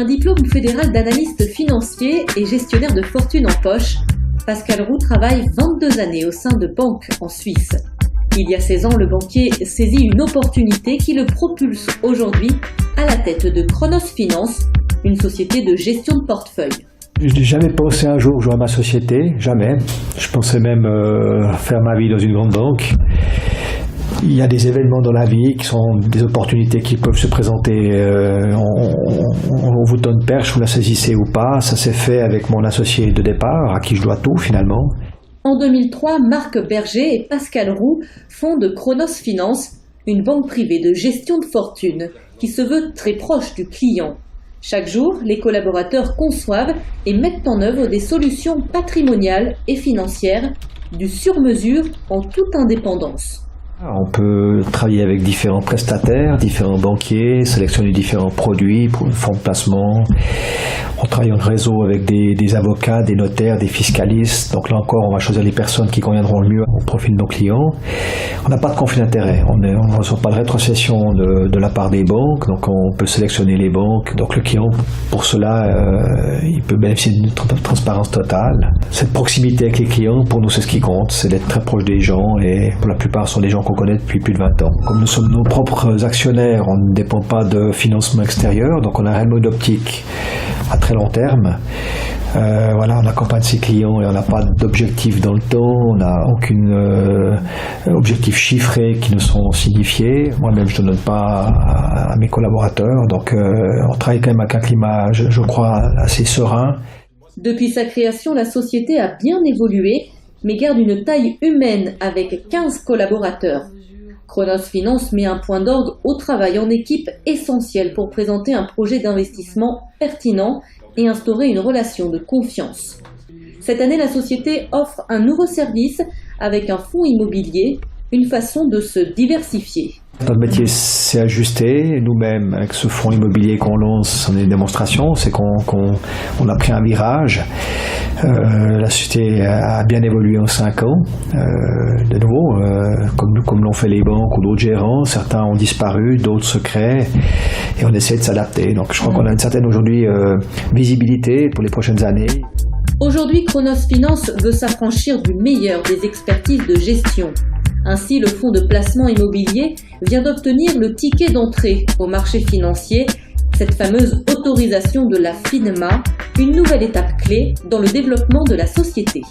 Un diplôme fédéral d'analyste financier et gestionnaire de fortune en poche, Pascal Roux travaille 22 années au sein de banques en Suisse. Il y a 16 ans, le banquier saisit une opportunité qui le propulse aujourd'hui à la tête de Chronos Finance, une société de gestion de portefeuille. Je n'ai jamais pensé un jour jouer à ma société, jamais. Je pensais même faire ma vie dans une grande banque. Il y a des événements dans la vie qui sont des opportunités qui peuvent se présenter. On vous donne perche, vous la saisissez ou pas. Ça s'est fait avec mon associé de départ, à qui je dois tout finalement. En 2003, Marc Berger et Pascal Roux fondent Chronos Finance, une banque privée de gestion de fortune qui se veut très proche du client. Chaque jour, les collaborateurs conçoivent et mettent en œuvre des solutions patrimoniales et financières du sur-mesure en toute indépendance. On peut travailler avec différents prestataires, différents banquiers, sélectionner différents produits pour une fonds de placement. On travaille en réseau avec des avocats, des notaires, des fiscalistes. Donc là encore, on va choisir les personnes qui conviendront le mieux au profil de nos clients. On n'a pas de conflit d'intérêt. On ne reçoit pas de rétrocession de la part des banques. Donc on peut sélectionner les banques. Donc le client, pour cela, il peut bénéficier d'une transparence totale. Cette proximité avec les clients, pour nous, c'est ce qui compte. C'est d'être très proche des gens. Et pour la plupart, ce sont des gens qu'on connaît depuis plus de 20 ans. Comme nous sommes nos propres actionnaires, on ne dépend pas de financement extérieur. Donc on a un mode optique à très long terme. On accompagne ses clients et on n'a pas d'objectif dans le temps, on n'a aucun objectif chiffré qui nous sont signifiés. Moi-même, je ne donne pas à mes collaborateurs. Donc, on travaille quand même avec un climat, je crois, assez serein. Depuis sa création, la société a bien évolué, mais garde une taille humaine avec 15 collaborateurs. Chronos Finance met un point d'orgue au travail en équipe essentiel pour présenter un projet d'investissement pertinent et instaurer une relation de confiance. Cette année, la société offre un nouveau service avec un fonds immobilier, une façon de se diversifier. Notre métier s'est ajusté. Nous-mêmes, avec ce fonds immobilier qu'on lance, on est une démonstration, c'est qu'on a pris un virage. La société a bien évolué en 5 ans. De nouveau, comme l'ont fait les banques ou d'autres gérants, certains ont disparu, d'autres se créent, et on essaie de s'adapter. Donc je crois qu'on a une certaine aujourd'hui visibilité pour les prochaines années. Aujourd'hui, Chronos Finance veut s'affranchir du meilleur des expertises de gestion. Ainsi, le fonds de placement immobilier vient d'obtenir le ticket d'entrée au marché financier, cette fameuse autorisation de la FINMA, une nouvelle étape clé dans le développement de la société.